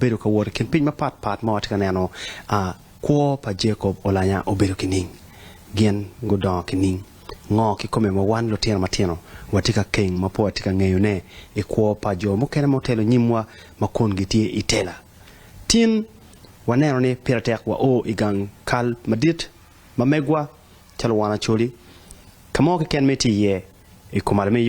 obedo ka wor kin piny ma pat ma wat ka neno kwo pa Jacob Oulanyah obedo kining gien godon kining ngo ki kome ma wan lo tieno matino watika king ma po watika ng'eyo ne kwo pa jo mokene motelo nyimwa makon gitie itela tin waneno ni piratek wa igang kal madit mamegwa chalo wana choli kamo ke ken meti ye kumalme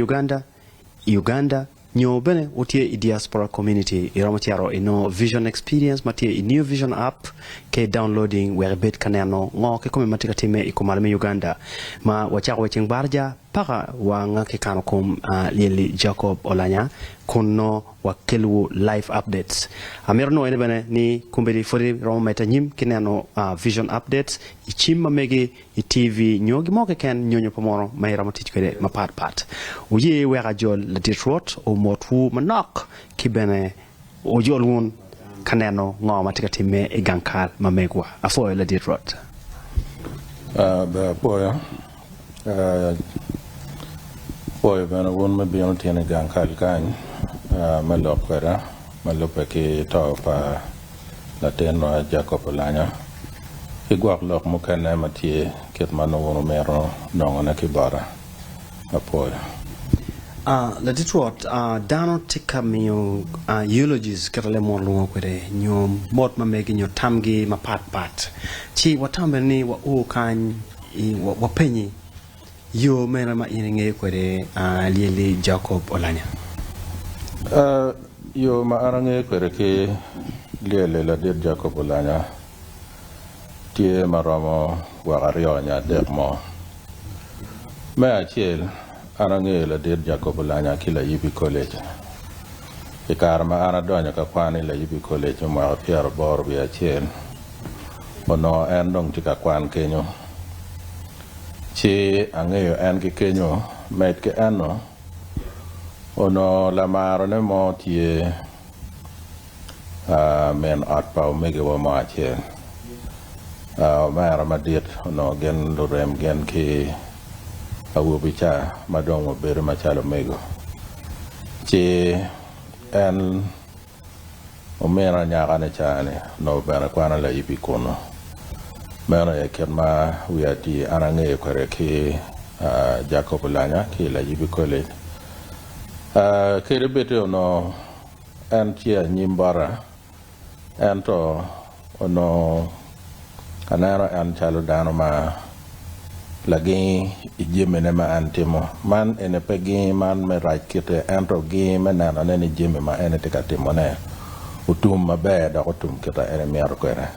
Uganda nyo bene utie diaspora community iromotiaro ino vision experience matie new vision app ke downloading where bet kaneno ngo ke kome matika time ikumalme Uganda ma wachako wecheng barja paka wanga ke kano kom lili Jacob Oulanyah kuno wakelu live updates amirno ene bene ni kumbedi fori romo meta nyim kineno vision updates ichimma mege TV nyogi moke ken nyonyo pomoro mayra motich kwede mapat uye wega jol la Rwot o motu manok kibene o jol won kaneno ngo matika time gankal mamegwa afo la Rwot ba boya boy bana won ma biyon tiene gankal kan malopera malopeke to pa la tenno Jacob Oulanyah igwak lok mo kana matie ket mano wono mero nongo na kibara apoya la Rwot dano tika miyo eulogies katale mo lungo kwede nyo mot mamegi nyo tamgi mapat chi watambe ni wa kan wa penyi yo mera ma inenge kwede lili Jacob Oulanyah yo ma arange kwede ke lele la dir Jacob Oulanyah tie maromo wagario nya dekmo me achiel arange la dir Jacob Oulanyah kila yibi college ikarma ana donyo ka kwani la yibi college ma pier bor bi achiel ono en dong tika kwan kenyo chi angeyo en ki kenyo met ke ano ono la maro ne mo tie men atpa mege wa ma achiel mara madit ono gen lurem gen ki awubicha madongo bere machalo mego chi en omera nyaga ne chane no bera kwana la ibi kono mera ya kerma wiati anange kwere ki Jacob Oulanyah ki la ibi college kere bete ono en chia nyimbara en to ono kanaro en chalo dano ma lagi ijime ne ma antimo man ene pegi man me right kite en to gi me nana ne ni jime ma ene tika timo ne utum mabe da utum kita ene miaro kwere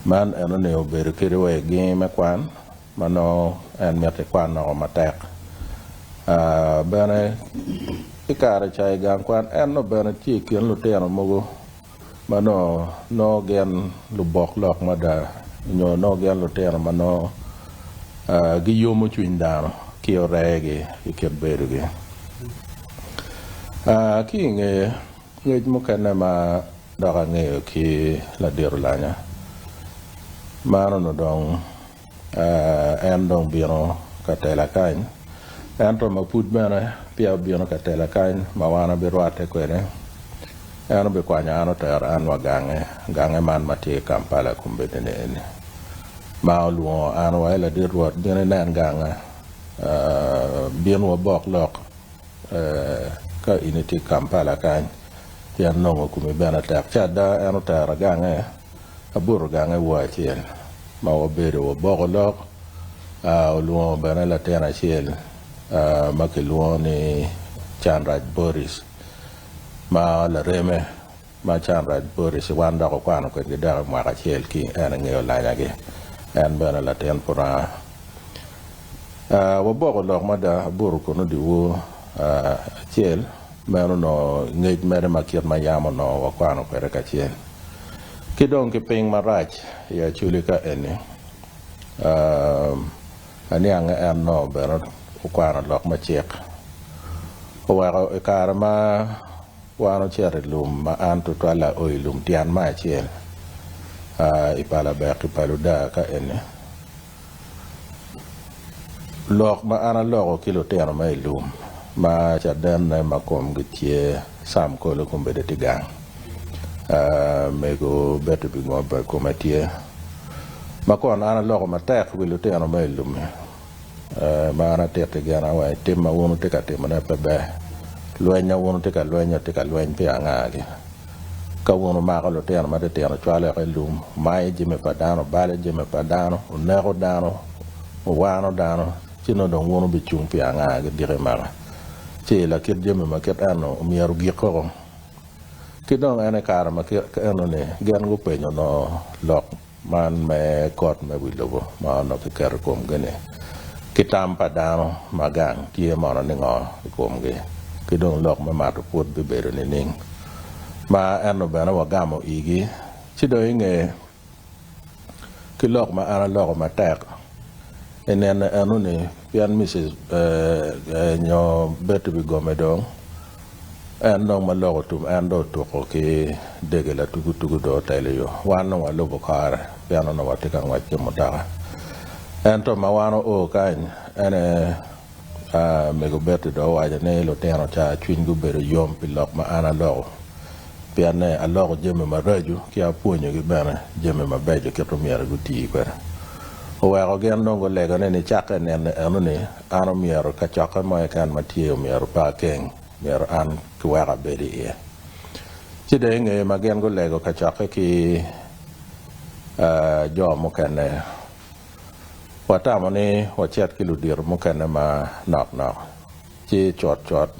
man ene ne oberu kiri we gi me kwan mano en miate kwan no matek bene ikare chai gang kwan en no bene chi kien lu teno mogo mano no gen lu bok lok mada nyo no gen lu teno mano gi yomo chuindano ki orege iket beru gi ki nge mo kana ma daga nge ki la Oulanyah mano no dong en dong biro katela kan en to mapud bana pia biro katela kan mawana birwate kwere en be kwanya ano ter an wagange man mati Kampala kumbedene ene ma luo an wa la Rwot dene nan ganga bien wo bok lok ka initi Kampala kan yan nongo kumi bana tak chada an ter gange abur gange wa chiel ma wo bere wo bok lok luo bana la tena chiel ma ke luo ni Chanraj Boris ma la reme ma Chanraj Boris wanda ko kwano ko gida ma ka chiel ki en ngeyo Oulanyah ge en bana la ten pura wo bok lok ma da bur ko no di wo chiel mano no ngej mere makiet ma yamo no wa kwano ko ka chiel kidong ke ping marach ya chulika ene ani anga en no bero kwano lok ma chek wa karma wano chere lum ma antu twala oilum tian ma chiel ipala baki paluda ka ene lok ma ana loko kilo teno ma ilum ma chaden na makom gitie sam ko lo kumbe de tigang me go better be go ba ko matie ma ko ana lo ma tek wilu te ana mai lum ma ana te te gana wa te ma wonu te ka te ma na pe be luenya wonu te ka luenya pe anga ge ka wonu ma ka lo te ana ma te ana chwale ka lum mai jime padano bale jime padano unero dano wano dano chino don wonu be chung pe anga ge dire ma ci la kit jime ma ket ano mi aru gi ko ki dong ane kara ma ki ano ne gen gu penyo no lok man me kot me wilogo ma no ki ker kom gene ki tam padano magang tie ma no ngo kom ge ki dong lok ma ma to put be bero ni ning ma ano bana wa gamo igi ci do nge ki lok ma ana lok ma tek enen ano ne pian Mrs nyo betu bi gome dong ando ma logo tum ando to ko ke dege la tugu do tele yo wano wa lobo kare piano no wate kan wa ke motara ento ma wano o kan ene me go betu do wa ne lo tero cha twin go bero yom pilok ma ana logo piane a logo jeme ma raju ki a ponyo gi bana jeme ma bejo ke to miere guti ko o wa go gen no go lego ne chaka ne eno ne ano miero ka chaka mo kan ma tie miero pa ken miero an kuwara bedi e ci de nge magen go lego ka chake ki jo mo kene wata mo ni wachet ki ludir mo kene ma nok ci chot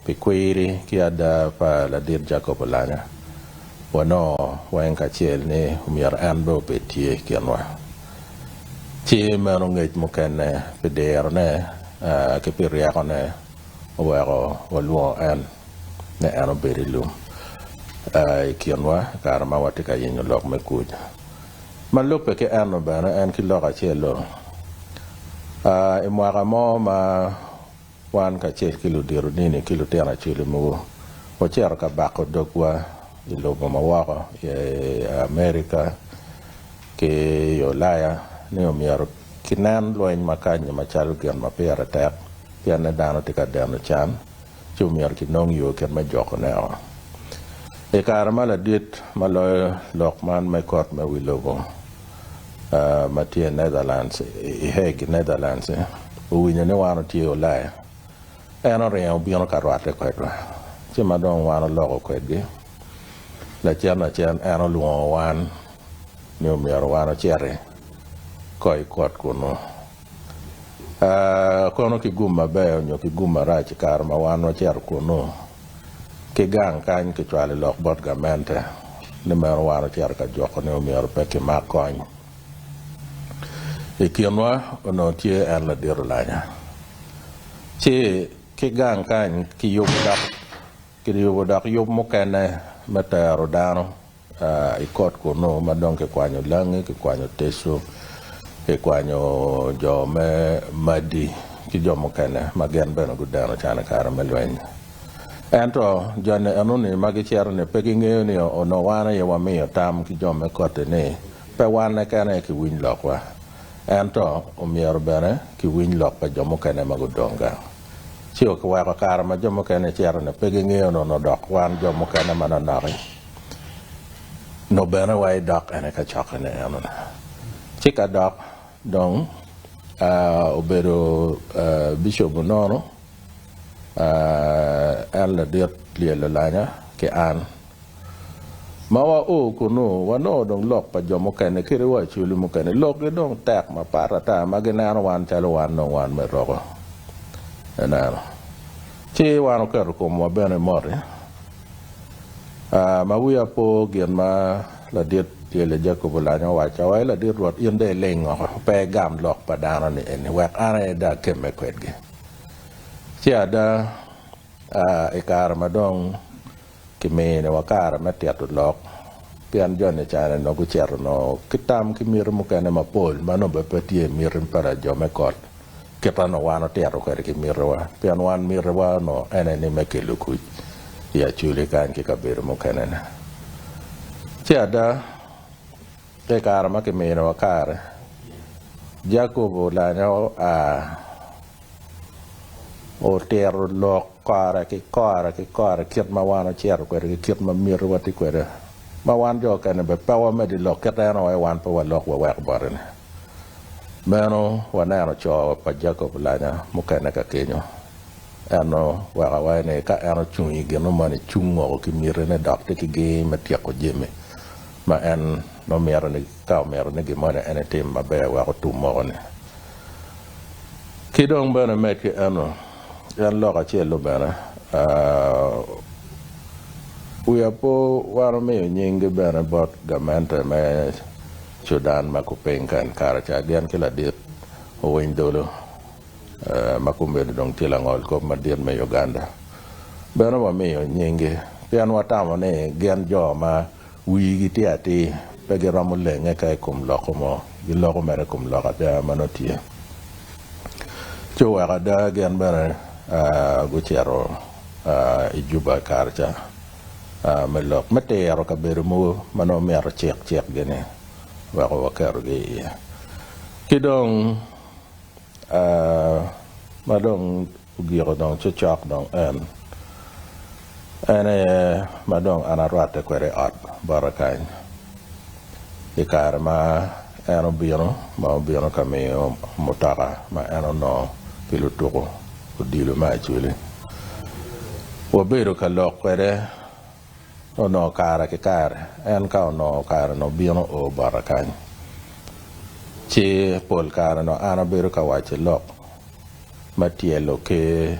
pi kwiri ki ada pa la dir Jacob Oulanyah wano wen ka chiel ni miero an bo betie kienwa ci mero ngej mo kene pe der ne ke pi riako ne wero waluo an ne ano beri lum kienwa karma watika yenyo lok me kuj man lupe ke ano bana an ki loka chelo imwaka mo ma wan ka chel kilo diru nini kilo tena chili mu wacher ka bako dokwa ilobo mawako ye Amerika ke yolaya ni umiaro kinan loen makanya machalo kian mapera tek piane dano tika dano chan chumiar ki nong yo ken ma joko ne e karma la dit ma lo lokman me kot me wilogo ma tie Netherlands e heg Netherlands o winya ne wano tie o lai eno re o biono karwate ko etwa ti ma don wano logo ko edgi la chen eno luo wan ne o miar wano chere koi kot kuno kono ki gumma be nyo ki gumma rachi karma wano cher kuno ki gang kan ki chwale lok bot gamente ne mer wano cher ka joko ne o miar pe ki makony e kienwa ono tie en la dir Oulanyah ci ki gang kan ki yubo dak yub mo kene metero dano i kot kuno madonke kwanyo langi ki kwanyo teso ki kwanyo jo me madi ki jo mo kene magen beno gudano chana kara melwen ento jone anuni magi chero ne pegi ngeo ni ono wana ye wamiyo tam ki jo me kote ne pe wana kene ki winy lokwa ento umiero bene ki winy lok pa jo mo kene magudonga chiwo ki wako kara ma jo mo kene chero ne pegi ngeo no dok wan jo mo kene mananari no bene wai dok ene ka chokene anuna chika dok dong obedo bishop nono en la dir liel Oulanyah ke an mawa o kuno wano dong lok pa jo mo kene kire wa chuli mo kene lok ge dong tak ma parata magenano wan chalo wan no wan me rogo enano chi wano kero ko mo bene mori ma wiya po gen ma la dir le Jacob Oulanyah wa chawa la dir Rwot yende lengo pe gam lok pa dano ni en wek are da keme kwetge ci ada e kar madong ki mene wa kar ma tiatu lok pian jone chane no ku cher no kitam ki mir mu kene ma pol mano be petie mir para jo me kot ke pano wano tiatu ko ki mir wa pian wan mir wa no ene ni me ke luku ya chule kan ki kabir mu kene na ci ada e kar ma ki mene wa kar Jacob Oulanyah o tero lok kara ki kiet ma wana cher ko ki kiet ma mir wati ko ma wan jo kan be pa wa me di lok ka ta no wan pa wa lok wa wa ba ne meno wa na no cho pa Jacob Oulanyah mo ka na ka kenyo ano wa ne ka ano chung i ge no ma ne chung ngo ki mi re ne dak te ki ge ma ti ko jeme ma en no mer ne ka mer ne ge ma ne ene tim ma be wa ko tu mo ne ki dong ba ne me ki ano yan lo ka che lo ba ne Uyapo warame nyingi bana bot gamanta me Sudan makupengkan karacha dian kila dit owen dolo makumbe dong tilangol ko madian me Uganda bana wa me nyingi pian watamo ne gian jo ma wi giti ati pege ramule ngeka kum lokomo giloko mere kum lokata manotie cho wa da gian bana guchero ijuba karacha melok mete aro ka bermu mano mer cek gene wa ko ka rogi kidong madong ugiro dong chok dong ene madong anarwate kwere at barakai ikar ma eno biro kami motara ma eno no pilutoko udilo ma chule wabero ka lok kwere no kara ke kara en ka no kara no bino o barakan ci pol kara no ana beru ka wache lok matielo ke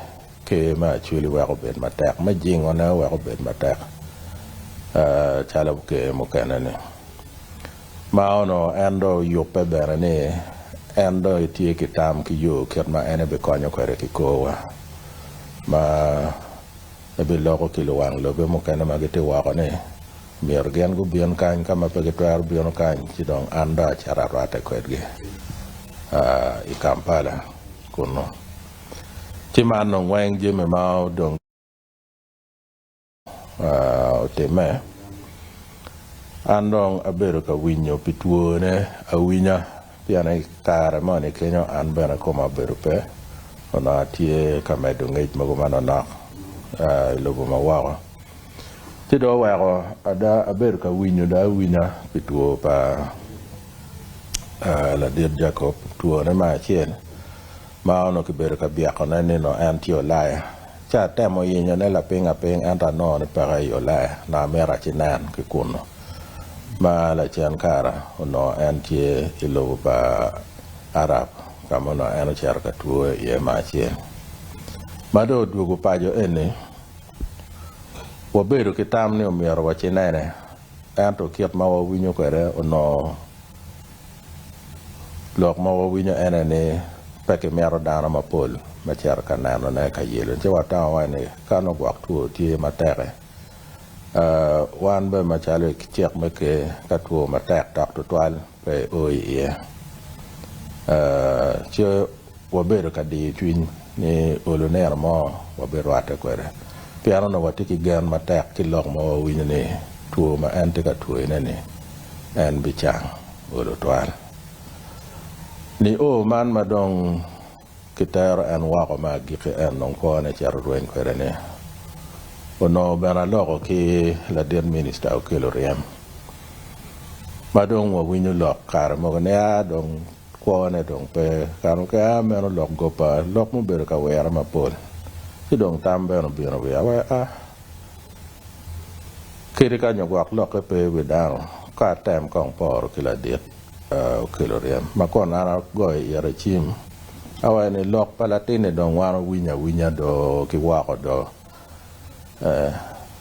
ma chuli wa ko ben matak ma jingo na wa ko ben matak chala ke mo kanane ma ono endo yope berane endo itie kitam ki yo kerma ene be konyo kore ki kowa ma ebe loko kilo wang lo be mo kana magete wa ne mier gen go bion kan kama pe getwar bion kan ci dong anda cara rata ko edge i Kampala kuno ci man no wang je me ma dong teme andong abero ka winyo pituo ne awinya piana kare mo ne kenyo an bana ko ma bero pe ona tie kamedo ngej mago manona lobo mawawa tido waro ada aberka winyo da winya pituo pa la dir Jacob tuo ne ma chien ma ono ke berka biako na ne no antio laya cha temo yinya ne la pinga anta no ne para yo laya na mera chinan ke kuno ma la chian kara ono antie ilo pa arab kama no ano charka tuo ye ma chien mado dugo pajo ene wabero kitam ne omiero wache nene anto kiet ma wawinyo kere ono lok ma wawinyo ene ne peke miero dano mapol macher ka nano ne ka yelo che wata wane kano gwak tuo tie matere wan be machalo kichek meke ka tuo matek tak tutwal pe oye che wabero ka di twin ni oloner mo wabero ate kwere piano no watiki gan matek ki lok mo winya ne tuo ma ante ka tuo ne ne en bichang olo twal ni o man madong kitaro en wako ma gike en non ko ne charo ruen kwere ne ono bana loko ki la den minister o kelo riem madong wa winya lok kar mo ne a dong ko ne dong pe kanu ka meno lok go pa lok mo ber ka wera ma pol ki dong tam be no bino we a kiri ka nyogwak lok pe we down ka tem kong por ki la dit kilo riem ma kon ana go yara chim awa ne lok palatine dong waro winya do ki wako do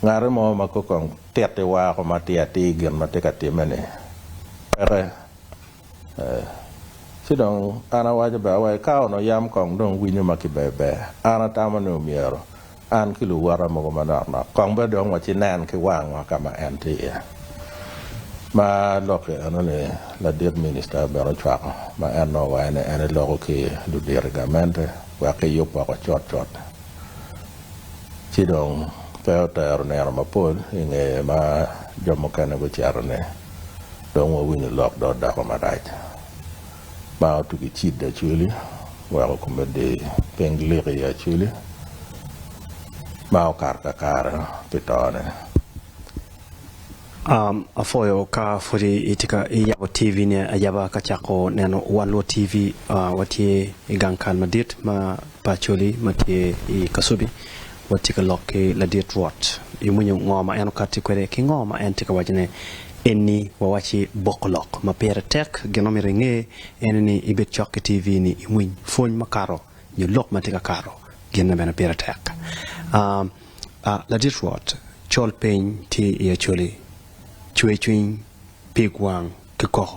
ngare mo ma ko kong tete wako ma tiati gen ma te ka timene pere sidong ana waje ba wa ka no yam kong dong winyo makibebe ana tamano miero an kilu wara mo mana na kong ba dong wa chinan ki wang wa kama anti ma loke ana le la dir minister ba chwa ma ano wa ne ana loko ki du dir gamente wa ke yo pa ko chot sidong pe ter ne ma pol inge ma jomo kana go charne dong wa winyo lok do da ko ma right ba tu ki chid da chuli wa ko me de pengleri ya chuli ma o kar ka kar pitone Afoyo ka furi itika yabo TV ne ayaba ka chako neno WANG-OO TV watie igankal madit ma pacholi matie I kasubi watika loke ladit Rwot imunyo ngoma eno kati kwere ki ngoma entika wajine eni wawachi bokolok ma pere tek genomi ringe eneni ibet chokke TV ni imuny fony makaro nyu lok matika karo genna bena pere tek ladit Rwot chol pen ti Acholi chwe chwing pig wang kiko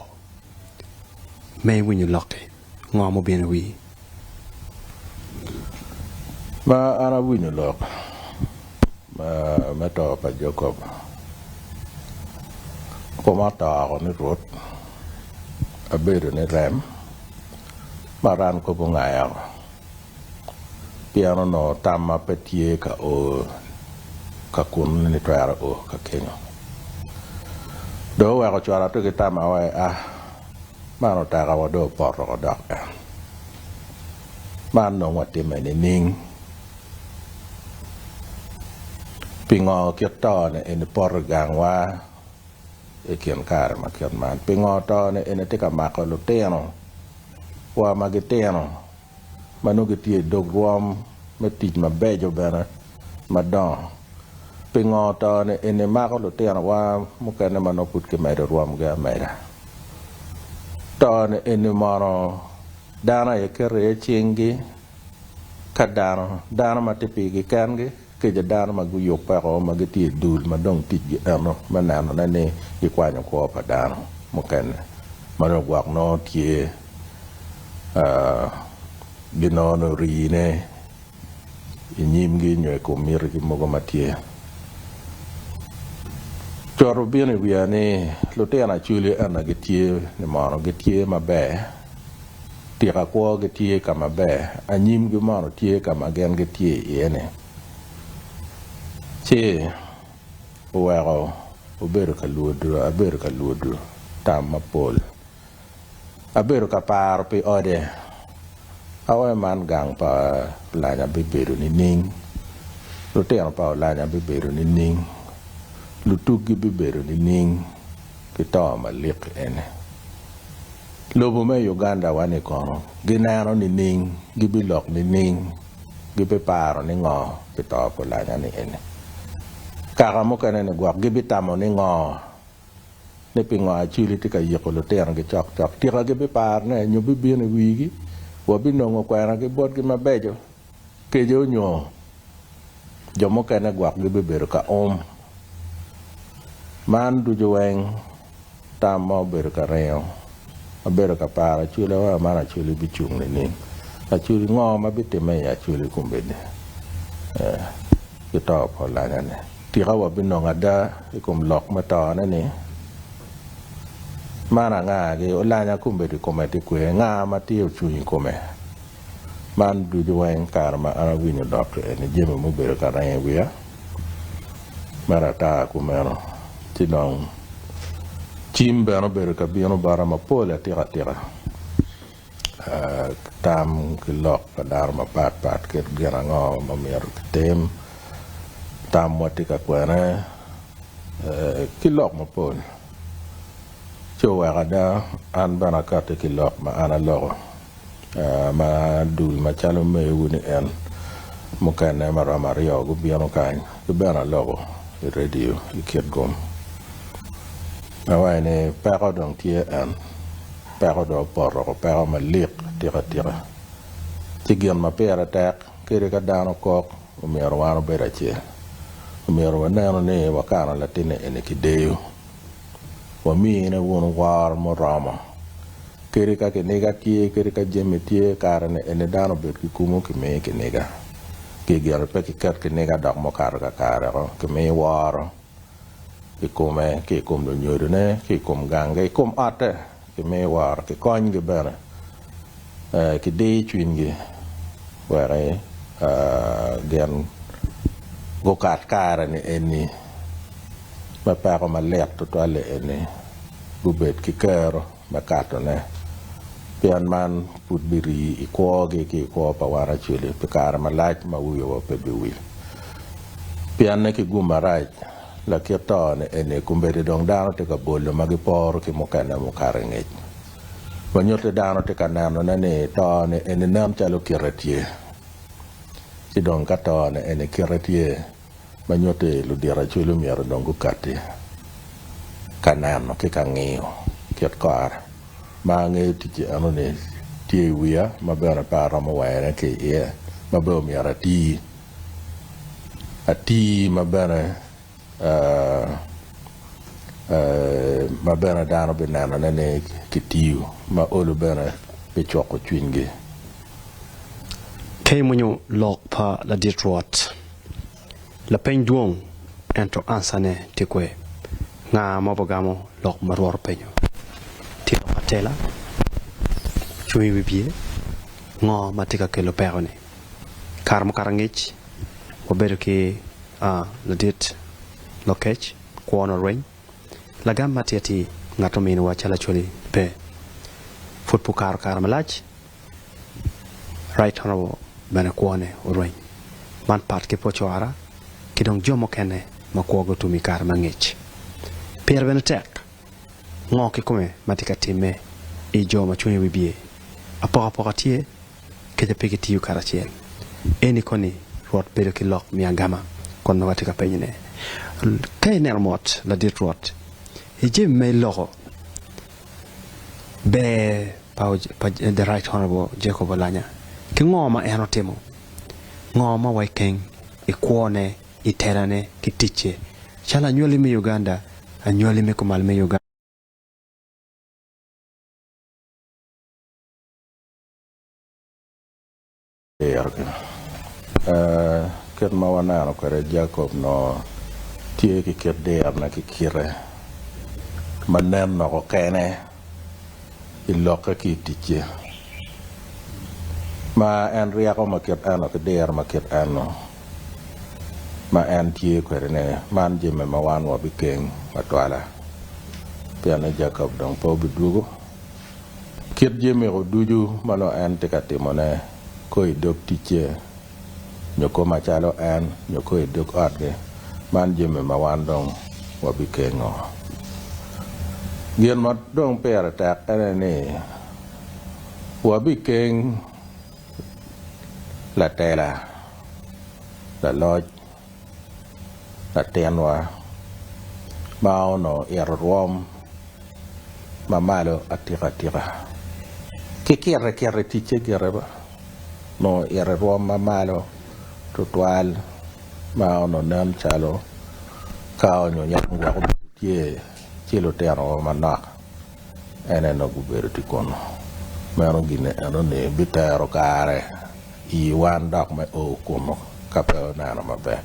may when you lock it ngamo bien wi ma ana winyo lock ma to pa Jacob ko ma ta ko ni Rwot abedo ne rem maran ko ngaya piano no tamma petie ka o ka kun ni twara o ka kenyo do wa ko chara to kita ma wa mano ta ga do por ko dak man no wati me ni ning pingo ke to ne en por gang wa e kien kar ma kien man pingo to ne en te ka ma ko lo teno wa ma ge teno manu ge ti do rom me ti ma bejo bana ma don pingo to ne ene mako lo tena wa mukane mano put ke mai ruam ga mai to ne ene maro dana ye kere chingi kadano dana matipi gi kange ke je dana magu yok pa ko magati dul madong tiji ano manano na ne di kwanyo ko pa dana mukane mano gwak no tie ginono rine inyimgi nyoy ko mir gi mogo matie choro bene wiane lo tena chuli ana getie ne maro getie mabe tira ko getie kama be anyim gi maro tie kama gen getie yene che wero oberu ka luodro aberu ka luodro tam mapol aberu ka par pe ode awe man gang pa lanya beberu ni ning lo tena pa lanya beberu ni ning lutugi biberu ni ning kita malik ene lobo me Uganda wane kono ginaro ni ning gibilok ni ning gibeparo ni ngo pito polanya ni ene kaka mokane ne gwak gibitamo ni ngo ne pingo Acholi tika yeko lo tera ge chok chok tira gibipar ne nyu bibine wigi wabinongo kwara ge bot gi mabejo ke jo nyo jomo kane gwak gibiberu ka man du juweng tam mo beru ka reo aberu ka para Acholi wa mana Acholi bichung ni Acholi ngo ma bitime ya Acholi kumbede kita po lanya ne tira wa binonga da ikum lok mata na ni mana nga ge olanya kumbede kometi kwe nga mati uchuni kome man du juweng karma ana winyo doctor ni jeme mo beru ka reo ya mara ta kumero tinong chimbe no beru ka bieno bara ma pole tira tam kilok padar ma pat ke gera ngo ma mer tem tam wati ka kwene kilok ma pole chowa ada an bana ka te kilok ma ana logo ma dul ma chalo me wuni en mo kana mara mario go bieno kan go bana logo radio iket gom awa ne paro dong tie an paro do porro paro malik tira tigion ma pera tak kere ka dano kok o mero wano bera che o mero nano ne wakana latine ene kideo wa mi ne won war mo rama kere ka ke negatie kere ka jeme tie karane ene dano bet ki kumo ki me ke nega ke gero pe ki kat ke nega dak mo kar ka karo ke me war ke come ke kom do nyodo ne ke kom ganga ke kom ate ke me war ke kon ge bana ke de twinge ware gen go kat kara ne eni ma pa ko ma let to ale eni bu bet ki kero ma kato ne pian man put biri iko ge ke ko pa wara chile pe kara ma lach ma wuyo pe bi wi pian ne ke guma raj la kieto ne ene kumbede dong dano te ka bolo magiporo ki mukana mukare ngej wanyote dano te ka nano ne to ne ene nam chalo kiretie ki dong ka to ne ene kiretie manyote ludira chulu miero dong gukati kanano ki ka ng'iyo kiet kar ma ng'eyo tije ano ne tie wiya mabena para mo waere ke ye mabeo miara ati mabena mabena dano benana ne kitiu ma olu bena be choko chwinge kay munyo lok pa la dit Rwot la pen duong ento ansane tikwe nga mabogamo lok marwar penyo ti atela chui bibie ngo matika kelo perone karmo karangich obedo ki la dit lokech kuono rain la gamba tiati ngato min wa chala choli pe futpu kar malach right honorable bana kuone rain man part ke pochoara kidong jomo kene makwogo tumi kar mangich per benetek ngo ki kume matika time i joma chuni bibie apoka tie kete pekiti yu karachiel eni koni Rwot bedo ki lok miagama kon no watika penyne kay nermot la dit Rwot ije me loko be pa the right honorable Jacob Oulanyah ki ngoma eno timo ngoma waikeng ikuone iterane kitiche chala nyoli me Uganda anyoli me kumal me Uganda ket ma wanano kore Jacob no tie ki ket der na ki kire manen no ko kene ilok ki tiche ma en riako ma ket ano ke der ma ket ano ma en tie kore ne man jime ma wan wa bikeng matwala piana Jacob dong po bidugo ket jime ko duju malo en te katimone ko idok tiche nyoko machalo en nyoko idok odge man jime ma wan dong wa bikengo gien ma dong pere tak ene ni wa bikeng la tela la loj la tenwa ma ono rom ma malo atira ke kere tiche kere ba no rom ma malo tutual ma ono nam chalo kao nyo nyak ngwa ko tie chilo tero manak ene no guberu tikono mero gine ano ne bitero kare I wan dak me o kono kape na na mabe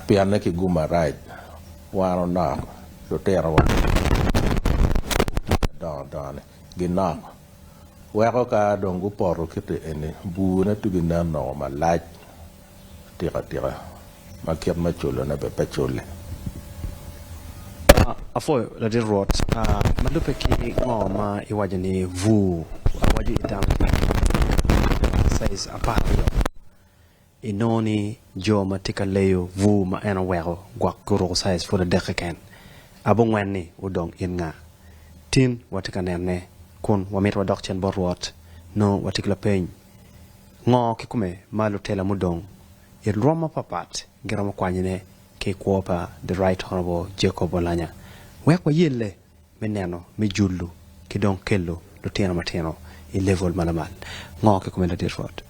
pianne ki guma right wano na to tero don ginak weko ka dongu poro kite ene bu na tugina no ma laj tira makiat machulo na be pachule afo la dit Rwot madupe ki ngoma iwajani vu awaju itam says apart inoni jo matika leyo vu ma ena wero gwak kuro says for the dekeken abongwenni udong inga tin watika nerne kun wamit wa dokchen bo Rwot no watikla peny ngo kikume malu tela mudong il roma papat gerama kwanyine ke kuopa the right honorable Jacob Oulanyah wekwa yelle meneno me jullu ki don kello lo tena mateno i level malamal ngo ke kuma la dit Rwot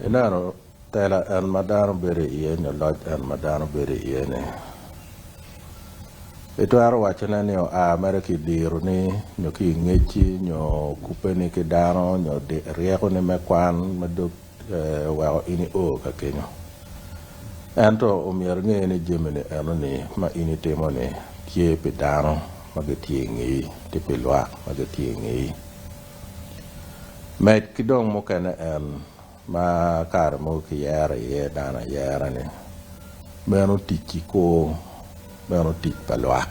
enano tela an madano bere iene loj an madano bere iene etwaro wachana ni Amerika diru ni nyoki ngechi nyo kupeni ke dano nyo de rieko ni mekwan maduk wao ini o ka kenyo ento umier ngene jemene eno ni ma ini temo ni tie pe dano mageti ngi te pe lwa mageti ngi met kidong mo kana en ma kar mo ki yara ye dana yara ni meno tiki ko meno tik palwa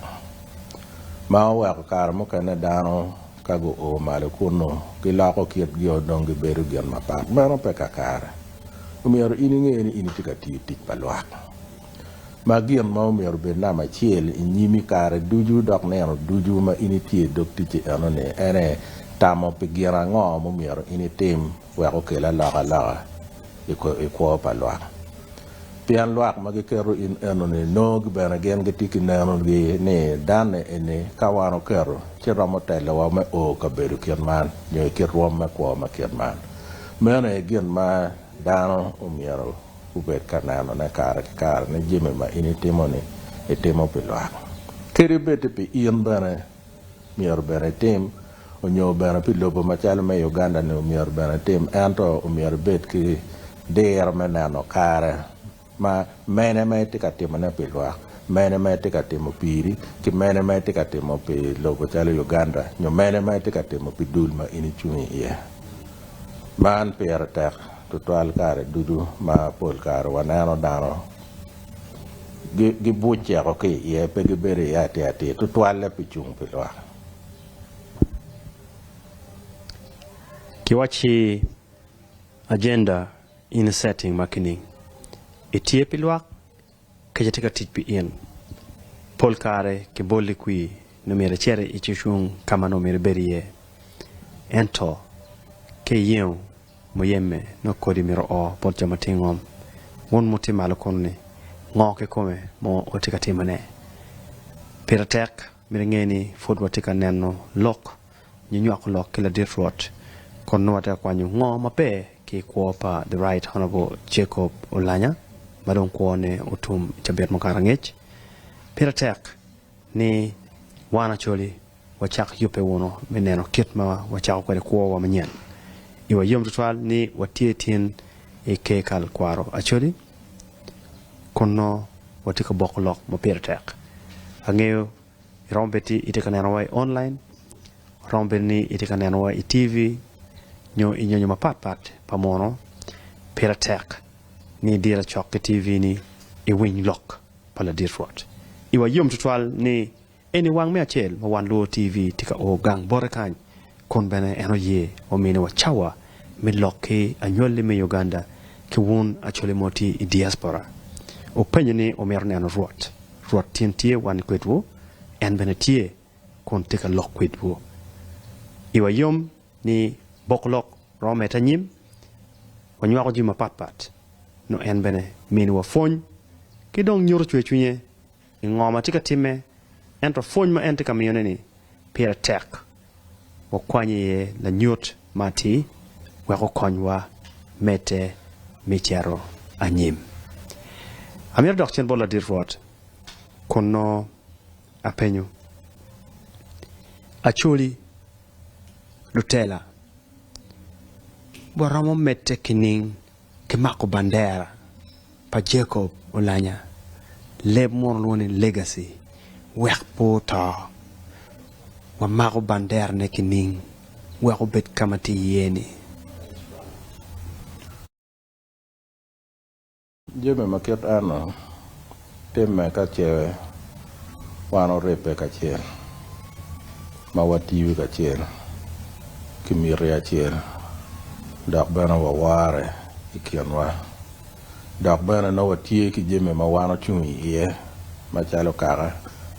ma wa kar mo kana dano kago o male kuno ki la ko kiet gyo dong beru gen ma pa meno pe kakara umier ini ngeni ini tika tik palwa ma gien ma omiero bed nama chiel inyimi kare duju dok neno duju ma initie dok tiche eno ne ene tamo pe gira ngo momiero initim weko kela loka ikwo pa luak pian luak ma gikero in eno ne no gibena gen gitiki neno gi ni dane ene kawano kero chiromo tele wa me o kabedu kien man nyo kirom me kwa ma kien man mene gien ma dano omiero ubet kanano na kare ne jime ma initimo ni itimo pilwa kiri bete pi ian bana mier bana tim onyo bana pilopo machalo me Uganda ne mier bana tim anto mier bet ki der menano kare ma mene me tika timo na pilwa mene me tika timo piri ki mene me tika timo pi lopo chalo Uganda nyo mene me tika timo pi dul ma inichuni ie man pere tek tutual kare dudu ma pol kare wanano dano gi buche ko ke ye pe gi bere ya te tutual le pichung pilwa kiwachi agenda in a setting makini itie pilwa kajatika titpi in pol kare ke bolli qui no mere chere ichishung kama no mere berie ento ke yeu moyemme no kodi miro o pol jamatingom won mutima lokonni ngoke kome mo otika timane piratek mirengeni fod watika neno lok nyuak lok kila Rwot konno wata kwanyu ngo mape ki kwa the right honorable Jacob Oulanyah madon ko ne utum chabet mo karangech piratek ni WANG-OO Acholi wachak yupe wono meneno kitma wachak ko ko wa manyen iwa yom tutual ni watie tin ke kal kwaro Acholi kono watika boklok mo piratek angeo rombeti itekanenwa online rombeni itekanenwa i TV nyo inyo mapat pamono piratek ni dira chok ke TV ni i win lock pala Rwot iwa yom tutual ni eni wang me achel ma wan lo TV tika o gang borekan kon bene eno ye o mine wa chawa mi lokke anyole me Uganda ki won Acholi moti i diaspora o penyeni o merne eno Rwot tie wan kwetwo en bene tie kon tika lok kwetwo iwa yom ni boklok rometa nyim wanywa ko jima pat no en bene min wa fony ki dong nyor chwechunye ngoma tika time ento fony ma ente kamione ni piratek wo kwanye la nyot mati wa ko konywa mete michero anyim amir dokchen bola Rwot kono apenyo Acholi Lutela boramo mete kining kimako bandera pa Jacob Oulanyah leb mon woni legacy wex pota wa mako bandera ne kining wexu bet kamati yeni jeme maket ano temme ka chewe wano repe ka chen ma watiwi ka chen kimiri ya chen dak bana wa ware ikianwa dak bana na watie ki jeme ma wano chungi iye ma chalo kara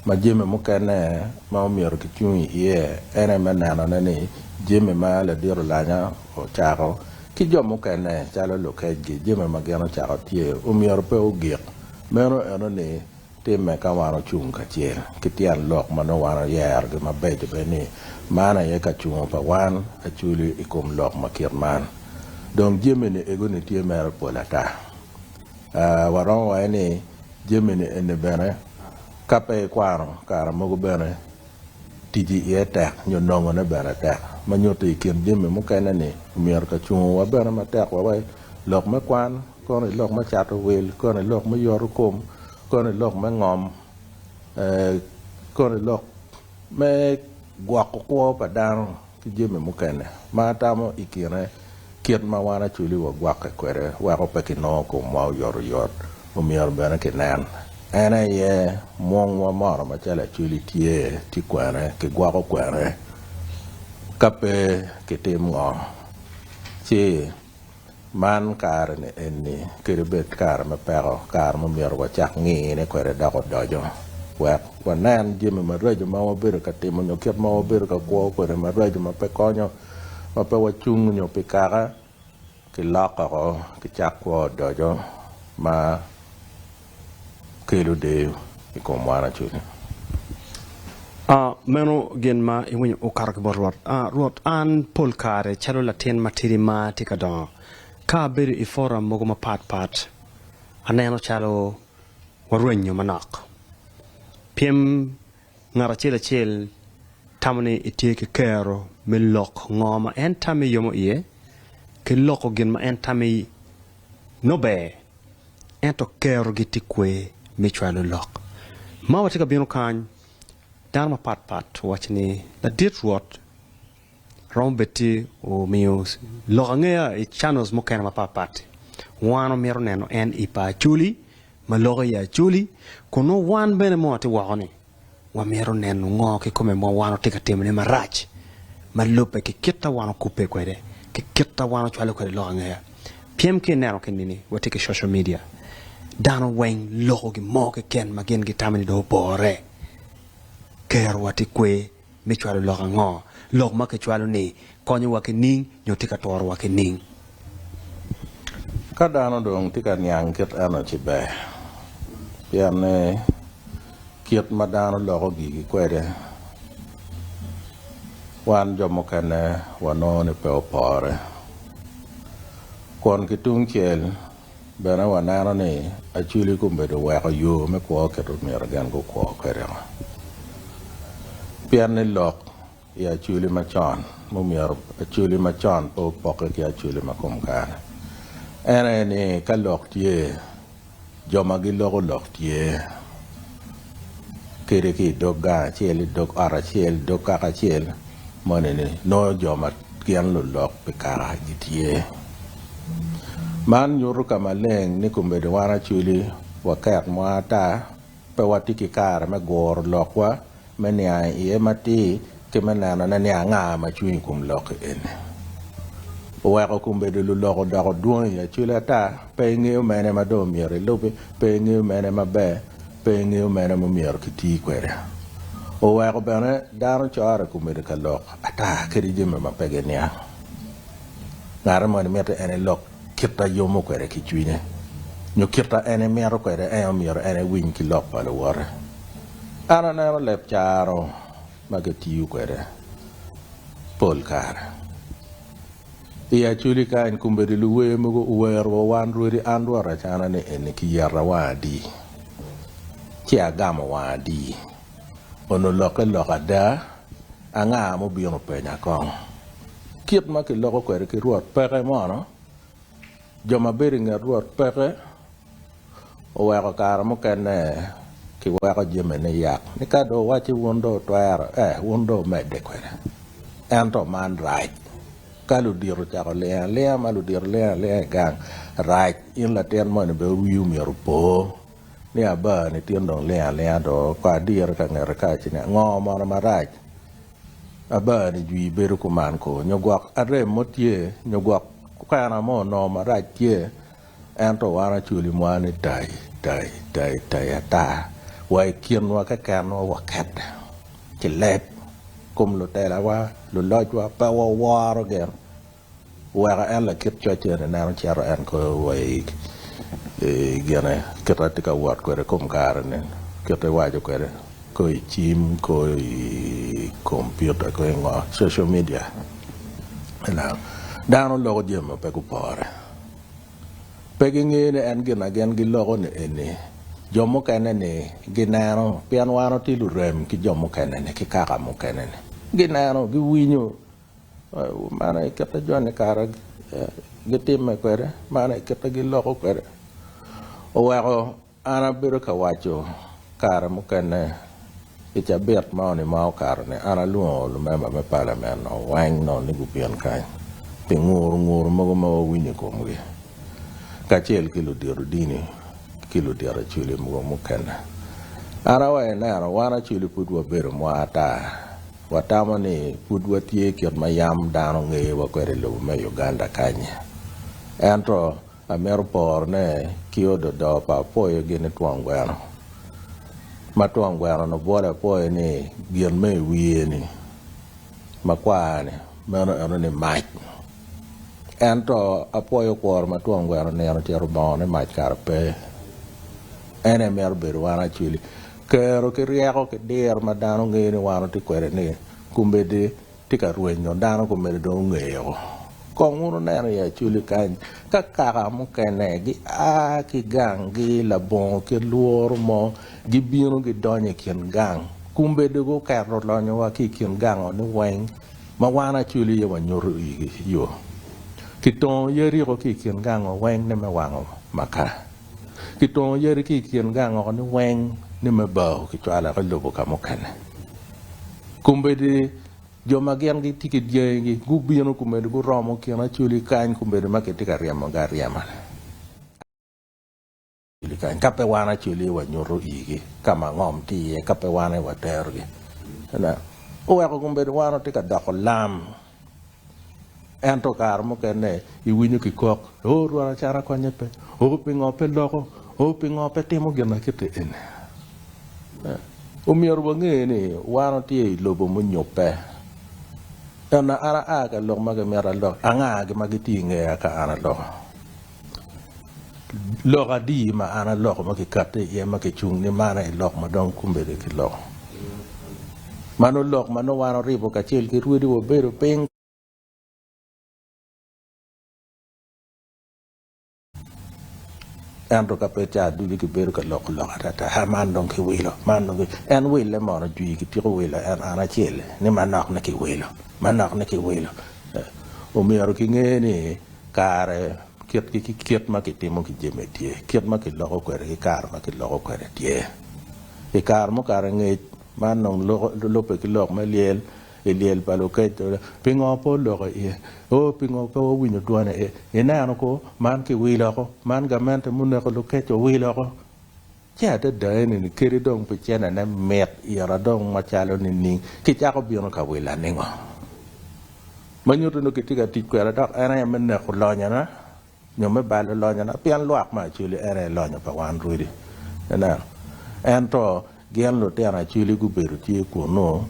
ma jeme mukene ma omiro ki chungi iye ene menano nani jeme ma la Oulanyah o charo ki jo mukene chalo lokeji jeme ma geno charo tie omiro pe ogik meno eno ni timme ka wano chung ka chen kitian lok mano wano yer gi mabejo beni mana ye ka chung pa WANG-OO Acholi ikom lok makir man donc jemene ego ne tie mer polata waron wa ni jemene ene bene kape kwaro kara mogo bene tiji ye tek nyo nongo ne bene tek manyoto ikin jeme mukene ni mier ka chung wa bene ma tek wa wai lok me kwan kono lok ma chato wel kono lok ma yoru kom kono lok ma ngom kono lok me gwako ko pa dano ki jeme mukene ma tamo ikire kiet ma WANG-OO Acholi wa gwaka kwere wa ko peki no ko ma yoru yot o mier bene ke nan ene ye mong wa mara ma chala Acholi tie ti kwere ke gwako kwere kape ke tim ngo chi man kar ne enni kiribet kar me pero kar mo mier wa chak ngi ne kwere da ko dojo wa nan jime ma rejo ma obiro ka timo nyo ket ma obiro ka ko kwere ma rejo ma pe konyo ma pe wa chung nyo pe kara ki laka ko ki chak ko dojo ma kelu de ko mwana chuni meno gen ma iwinyo ukarak borwat Rwot an pol kare chalo latin matiri ma tikadon ka beri I forum mogo ma pat aneno chalo warwenyo manak piem ngara chel tamani itie ke kero me lok ngoma en tami yomo iye ke loko gen ma en tami nobe en to kero giti kwe me chalo lok ma watika bino kany dan ma pat watchni la dit Rwot rombeti o mios logangea I channels mo kana ma pat wano mero neno en ipa chuli ma logo ya chuli kono wan bene mo ti wani wa mero neno ngo ke come mo wano tika temne marach ma lope ke kitta wano kupe kwede ke kitta wano chwale kwede logangea piem ke neno ke nini watike social media dano weng logo gi mo ke ken magen gi tamani do bore kero wati kwe me chwalo loga ngo log ma ke chwalo ni konyo wa ke ning nyotika tor wa ke ning kadano dong tika nyang ket ano chibe piane kiet madano logo gi kwede wan jomo kane wanone pe opore kon kitung chel bena wanano ni achuli kumbe do wa yo me ko keto mer gan go ko kwede piane lok ya chuli machon mo mier chuli machon po poke ya chuli makom kana ene ni ka lok tie joma gi lok tie kere ki doga chiel dog ara chiel dog kaka chiel mone ni no joma kian lo lok pe kara gi tie man nyuru kama leng ni kumbe de wara chuli wakat mwata pe watiki kara me gor lokwa menia ie mati ke menana na nya nga ma chui kum lok en wa ko kumbe de loko da ko duon ya chula ta pe ngi mene ma do miere lobe pe ngi mene ma be pe ngi mene ma mier kiti kwere o wa ko bene daro chara kumbe de kalok ata keri jeme ma pege nya ngara mo ne mete en lok kita yomo kwere ki chuine nyo kita en miero kwere en miero en win ki lok pa lo wore ana na lep charo magatiu kwere pol kar iya chuli ka en kumbe de luwe mugo uwero wan ruori andwara chana ne en ki yara wadi ki agama wadi ono loka da anga mo biyo penya kong kiet ma ki loko kwere ki Rwot peke mono joma beri nga Rwot peke uwero kar mo kene ki wako jeme ne yak ni ka do wachi wondo twero wondo mede kwere ento man right kalu diru chako lea malu diru lea gang right in la ten mo ne be wiu mi rupo ni aba ni tien dong lea do kwa dir ka ngere ka chine ngo mo na right aba ni jui beru ko man ko nyogwak are motie nyogwak kana mo no ma right tie ento wara chuli mo ani tai ata wai kien wa ka kan wa kat ki lep kum lo tela wa lo loj wa pa wa waro ger wa ga ala kit cho che na ran charo an ko wai gene kata tika wat ko re kum kar ne kata wa jo ko re ko chim ko computer ko ngo social media la dano lo je ma pe ko pore pe ngene an gena gen gi lo ne ene jomo kanene ginano pian wano ti lurem ki jomo kanene ki kaka mo kanene ginano gi winyo mana ikata jone kara gitim kwere mana ikata gi loko kwere o wako ana biro ka wacho kara mo kane icha bet maoni mau kara ne ana luo lu member me parliament no wang no ni gupian kai pingur mo mo winyo ko mo ka chel ki lu diru dini kilo diara chuli mugo mukena ara wa na ara wana chuli pudwa bero mo ata watama ni pudwa tie kiot mayam dano nge wa kwere lo me Uganda kanya Entro a mero por ne chiodo do pa poi gene tuang gwano ma tuang gwano no bola poi ni gien me wie ni ma kwa ni mano ano ni mach entro a poi por ma tuang gwano ne ano tero bone mach karpe ene mero beru wana chili kero ke rieko ke der ma dano ngeni wano ti kwere ni kumbe di tika ruenyo dano kumbe do ngeo con uno nero ya chuli kan kakara mo kene gi a ki gang gi la bon ke luor mo gi bino gi donye kien gang kumbe de go karo lonyo wa ki kien gang on weng ma wana chuli ya wanyoru yo kiton yeri ko ki kien gang on weng ne me wango maka kiton yeri ki kien gang on weng ne me ba ki twala ko lobo ka mo kene kumbe de jo magian gi tiki jengi gubino kumede gu romo kiana chuli kan kumede maketi ka riamo gariama chuli kan kape wana chuli wa nyoro igi kama ngom tiye kape wana wa tergi na o ya ko kumede wana tika dako lam ento kar mo kene iwinyo ki kok o ruara chara kwa nyepe o pingo pe loko o pingo pe timo gena kete ene o mior bange ni wana tiye lobo mo nyope ana ara aga lok maga mera lok anga ga magiti nge ka ana lok lok adi ma ana lok ma ki katte ye ma ki chung ni mana e lok ma don kumbe de ki lok mano lok mano wano ribo ka chel ki ruedi wo bero peng ando ka pe cha du ki bero ka lok ata ha man don ki wilo man don en wile mo na ju ki ti ko wilo en ana chel ni manok na ki wilo manak na ki wilo o miaro ki ngeni kare kiet ma ki timo ki jeme tie kiet ma ki loko kwere ki kar ma ki loko kwere tie ki kar mo kare nge man nong lope ki lok ma liel liel palo ke pingo po loko e o pingo ko winyo duane e nano ko man ki wilo ko man gamente mun ko lo ke to wilo ko cha da ni kiri dong pe chena na met ira dong ma chalo ni ki cha ko biono ka wila ningo manyoto no kitika tikwera dak ana men ne ko lonya na nyome bal lonya na pian luak ma chuli ere lonya pa wan ruidi na ento gen lo tera chuli gu beru ti ko no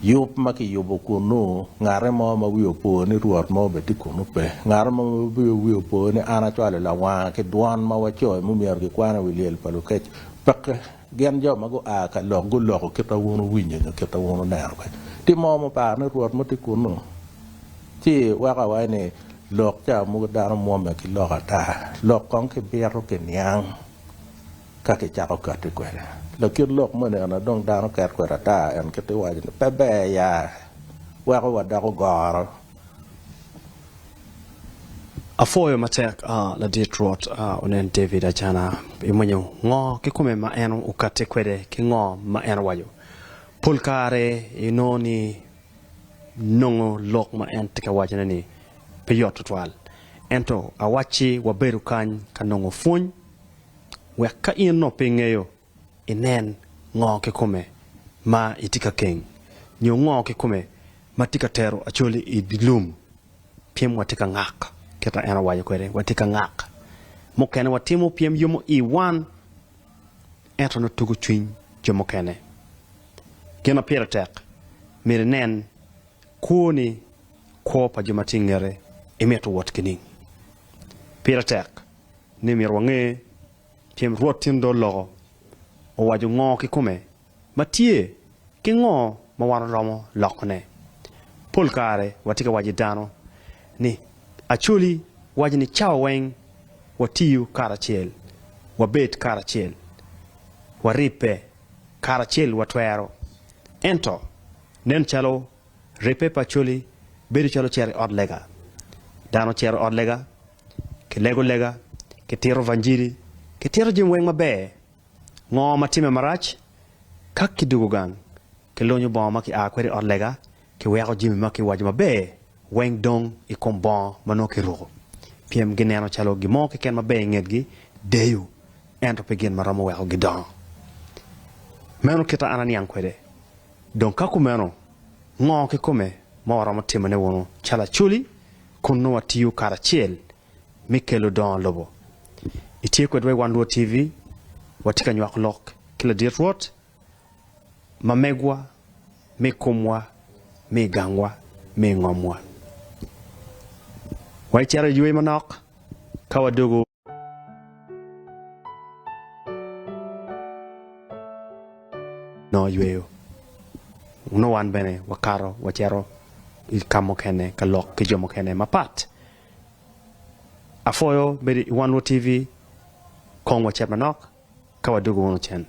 yup ma ki yubo ko no ngare mo ma wi opo ni ruot mo be ti ko no pe ngare mo wi opo ni ana chwale la wa ke duan ma wa choy mu mier ki kwana wi liel palu ke pak gen jo ma go a ka lo gu lo ko ke ta wono winye ke ta wono na ko ti mo mo pa ni ruot mo ti ko noที่ว่ากันไว้เนี่ยหลอกเจ้ามุกดามัวแบบกินหลอกตาหลอกกองคือเบียร์กินยังก็จะจับเอาเกิดดีกว่าเราคิดหลอกเมื่อเนี่ยนะดวงดาวเกิดกว่าตาอันก็ตัวว่าจะแปะแบยาว่าก็ว่าดาวกอร์Afoyo matek la Rwot Onen David Acana imanyo ngo kikume ma eno ukate kwede ki ngo ma eno wayo pulkare inoni nongo lok ma en tika wajana ni peyot twal ento awachi waberu kan kanongo fun weka ino pengeyo inen ngo ke kume ma itika king nyo ngo ke kume ma tika tero Acholi idilum piem watika ngak keta ena wayo kwere watika ngak mokene watimo piem yomo i1 ento no tugu twin jomo kene kena piratek mere nen kuni ko pa joma tingere emeto wat kini piratek ni mirwange piem rotin do logo o waju ngo ki kume matie ki ngo ma wan romo lokne polkare watika waji dano ni Acholi waji ni chaweng watiu karachel wabet karachel waripe karachel watwero ento nen chalo repe Acholi beri chalo chere odlega dano chere odlega ke lego lega ke tiro vanjiri ke tiro jimweng mabe ngo matime marach kak kidugugan ke lonyo boma ki akwere odlega ke wego jimi maki wajima be weng dong i kombon mano ke ro piem gineno chalo gimo ke ken mabe ngedgi deyu ento pe gen maramo wego gidon meno kita anani ankwede donc kaku meno ngo ke kome ma waramo timane wono chala chuli kunno watiu karachiel Mikelo Don Lobo. Itiekwe dwe WANG-OO TV, watika nywak lok, kila dir Rwot, mamegwa, me kumwa, me gangwa, me ngomwa. Waichara yue manok, kawadugu. No yueo. No one bene, wakaro, wachero, ikamo kene, kalok, kijomo kene, mapat. Afoyo, bedi WANG-OO TV, kong wachet manok, kawadugu wono chen.